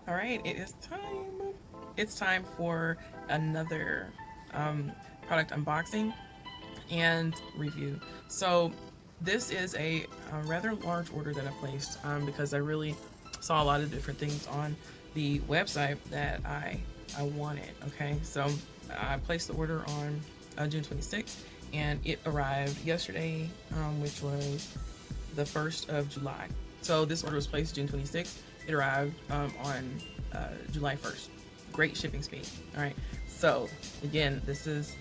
All right, it is time. It's time for another product unboxing and review. So this is a rather large order that I placed because I really saw a lot of different things on the website that I wanted. Okay, so I placed the order on June 26th, and it arrived yesterday, which was the 1st of July. So this order was placed June 26th. It arrived on July 1st. Great shipping speed. All right. So this is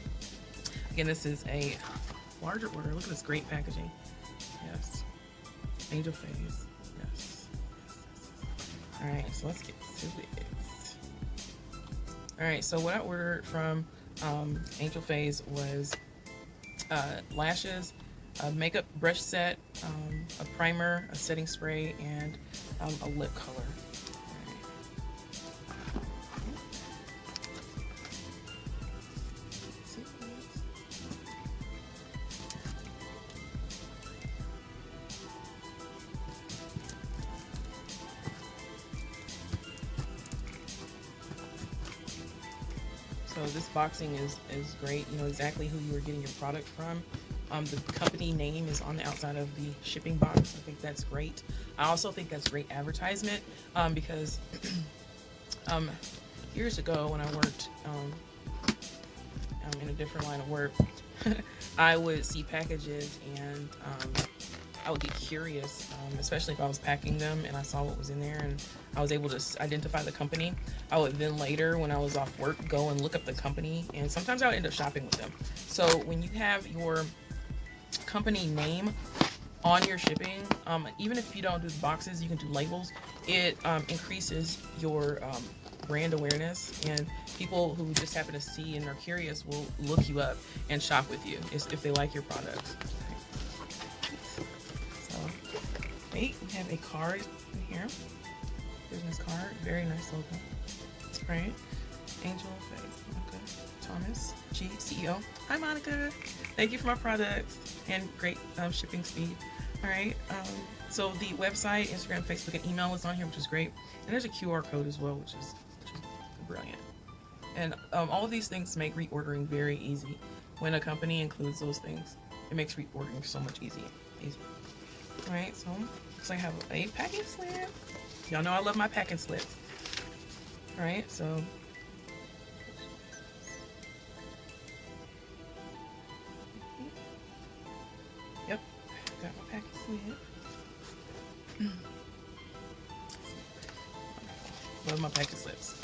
a larger order. Look at this great packaging. Yes. Angel Phase. Yes. All right. So let's get to it. All right. So what I ordered from Angel Phase was lashes, a makeup brush set, a primer, a setting spray, and a lip color. So this boxing is great. You know exactly who you are getting your product from. The company name is on the outside of the shipping box. I think that's great. I also think that's great advertisement because years ago when I worked in a different line of work, I would see packages and I would get curious, especially if I was packing them and I saw what was in there and I was able to identify the company. I would then later, when I was off work, go and look up the company, and sometimes I would end up shopping with them. So when you have your company name on your shipping, even if you don't do the boxes, you can do labels. It increases your brand awareness, and people who just happen to see and are curious will look you up and shop with you if they like your products. So, we have a card in here, business card, very nice logo. Right, Angel Face, Monica Thomas, G, CEO. Hi, Monica. Thank you for my products and great shipping speed. All right. So the website, Instagram, Facebook, and email is on here, which is great. And there's a QR code as well, which is brilliant. And all of these things make reordering very easy. When a company includes those things, it makes reordering so much easier. All right. So looks like I have a packing slip. Y'all know I love my packing slips. All right. So. Yep, got my packet slip. Love my packing slips.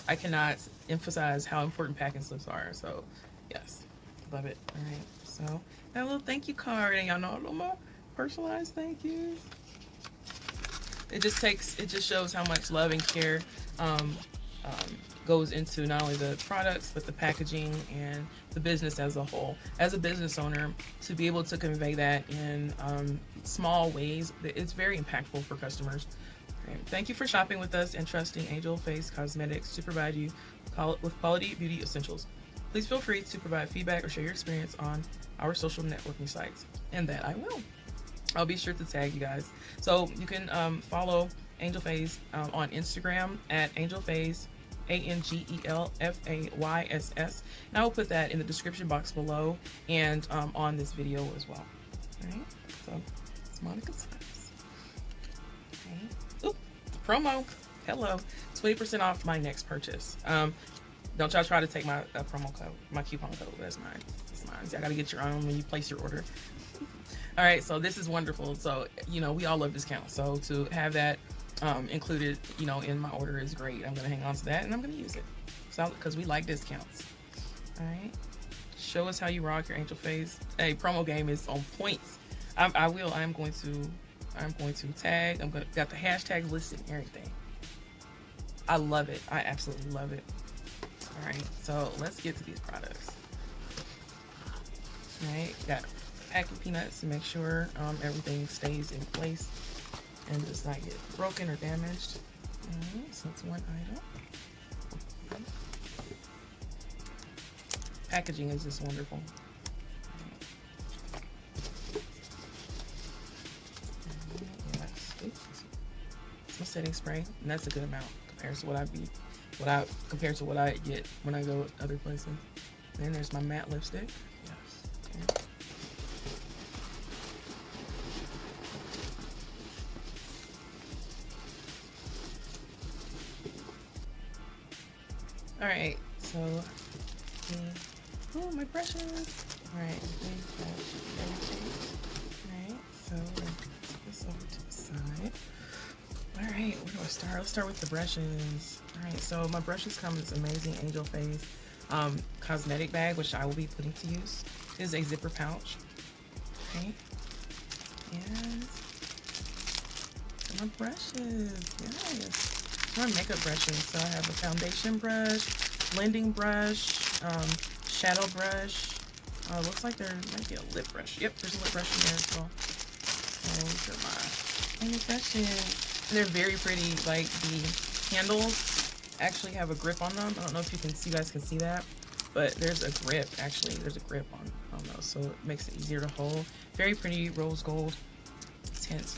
I cannot emphasize how important packing slips are. So, yes, love it. All right, so that little thank you card, and y'all know I love my personalized thank yous. It just shows how much love and care goes into not only the products but the packaging and the business as a whole. As a business owner, to be able to convey that in small ways, it's very impactful for customers. Right. Thank you for shopping with us and trusting Angel Face Cosmetics to provide you with quality beauty essentials. Please feel free to provide feedback or share your experience on our social networking sites, and that I will. I'll be sure to tag you guys. So you can follow Angel Face on Instagram at Angel Face, ANGELFAYSS. And I will put that in the description box below and on this video as well. All right. So it's Monica's house. Okay. Oop, promo. Hello. 20% off my next purchase. Don't y'all try to take my promo code, my coupon code. That's mine. It's mine. So I gotta get your own when you place your order. All right, so this is wonderful. So, you know, we all love discounts. So to have that included, you know, in my order is great. I'm going to hang on to that and I'm going to use it. So, because we like discounts. All right. Show us how you rock your Angel Face. Hey, promo game is on points. I'm going to tag. Got the hashtag listed and everything. I love it. I absolutely love it. All right. So let's get to these products. All right. Got packing peanuts to make sure everything stays in place and does not get broken or damaged. Alright, so that's one item. Packaging is just wonderful. Some setting spray, and that's a good amount. compared to what I get when I go other places. And then there's my matte lipstick. Yes. Okay. All right, so oh, my brushes. All right, so put this over to the side. All right, where do I start? Let's start with the brushes. All right, so my brushes come in this amazing ANGELFAYSS cosmetic bag, which I will be putting to use. It is a zipper pouch. Okay, and my brushes. Yes. My makeup brushes. So I have a foundation brush, blending brush, shadow brush. Looks like there might be a lip brush. Yep, there's a lip brush in there as well. So these are my brushes. And they're very pretty. Like the handles actually have a grip on them. I don't know if you guys can see that, but there's a grip. Actually, there's a grip on those, so it makes it easier to hold. Very pretty rose gold tint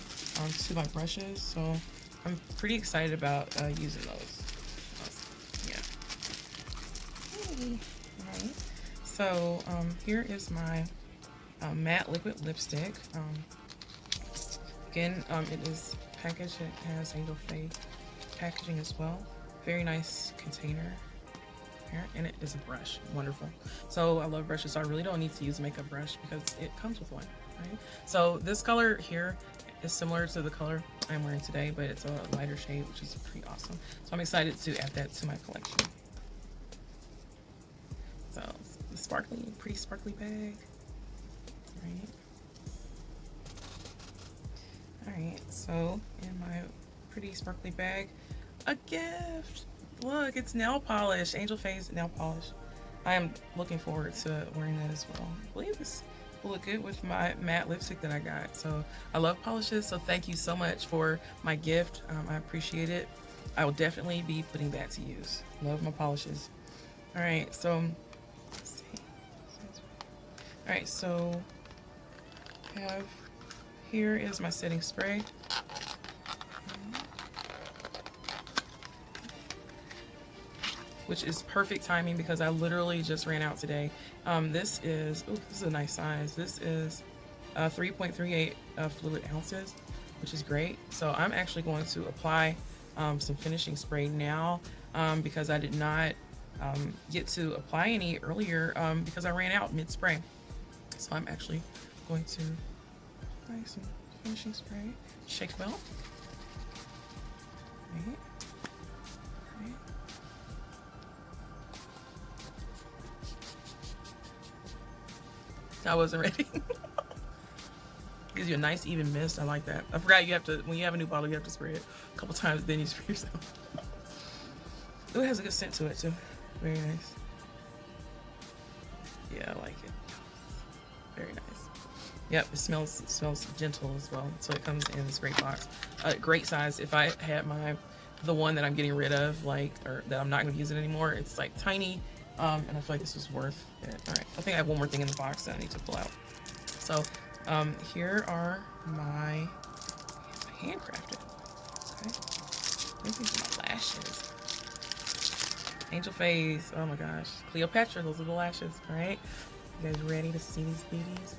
to my brushes. So I'm pretty excited about using those. Yeah. Alright. So here is my matte liquid lipstick. Again, it is packaged. It has ANGELFAYSS packaging as well. Very nice container. Here, and it is a brush. Wonderful. So I love brushes, so I really don't need to use a makeup brush because it comes with one. Right? So this color here is similar to the color I'm wearing today, but it's a lighter shade, which is pretty awesome. So I'm excited to add that to my collection. So it's the pretty sparkly bag. Alright, so in my pretty sparkly bag, a gift. Look, it's nail polish, ANGELFAYSS nail polish. I am looking forward to wearing that as well. I believe this will look good with my matte lipstick that I got. So I love polishes, so thank you so much for my gift. I appreciate it. I will definitely be putting that to use. Love my polishes. All right, so let's see. All right, so here is my setting spray. Which is perfect timing because I literally just ran out today. This is a nice size. This is 3.38 fluid ounces, which is great. So I'm actually going to apply some finishing spray now because I did not get to apply any earlier because I ran out mid-spray. So I'm actually going to apply some finishing spray. Shake well. Right. I wasn't ready. Gives you a nice even mist. I like that. I forgot you have to, when you have a new bottle, you have to spray it a couple times, then you spray yourself. Ooh, it has a good scent to it too. Very nice. Yeah, I like it. Very nice. Yep, it smells gentle as well. So it comes in this great box. Great size. If I had the one that I'm getting rid of, or that I'm not going to use it anymore, it's like tiny. And I feel like this was worth it. All right, I think I have one more thing in the box that I need to pull out. So here are my handcrafted. Okay, these are my lashes. ANGELFAYSS. Oh my gosh, Cleopatra. Those are the lashes. All right, you guys ready to see these beauties?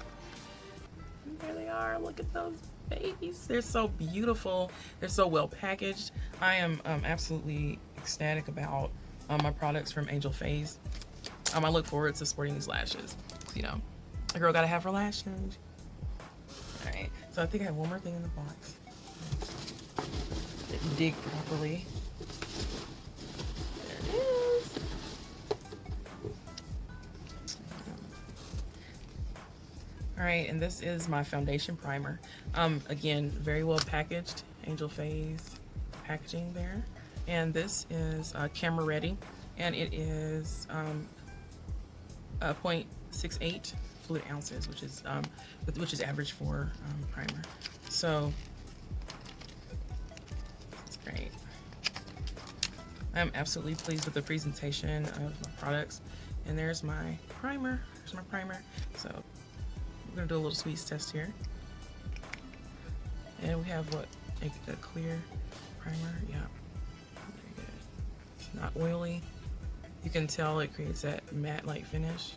There they are. Look at those babies. They're so beautiful. They're so well packaged. I am absolutely ecstatic about my products from ANGELFAYSS. I look forward to sporting these lashes. You know, a girl gotta have her lashes. All right, so I think I have one more thing in the box. Didn't dig properly. There it is. All right, and this is my foundation primer. Again, very well packaged, ANGELFAYSS packaging there. And this is camera ready, and it is 0.68 fluid ounces, which is average for primer. So it's great. I'm absolutely pleased with the presentation of my products. And there's my primer. There's my primer. So we're gonna do a little squeeze test here. And we have a clear primer. Yeah. Very good. not oily. You can tell it creates that matte-like finish.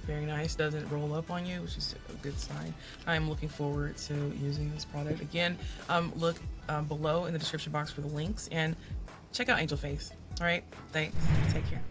Very nice, doesn't roll up on you, which is a good sign. I'm looking forward to using this product. Again, look below in the description box for the links, and check out Angel Face. All right, thanks, take care.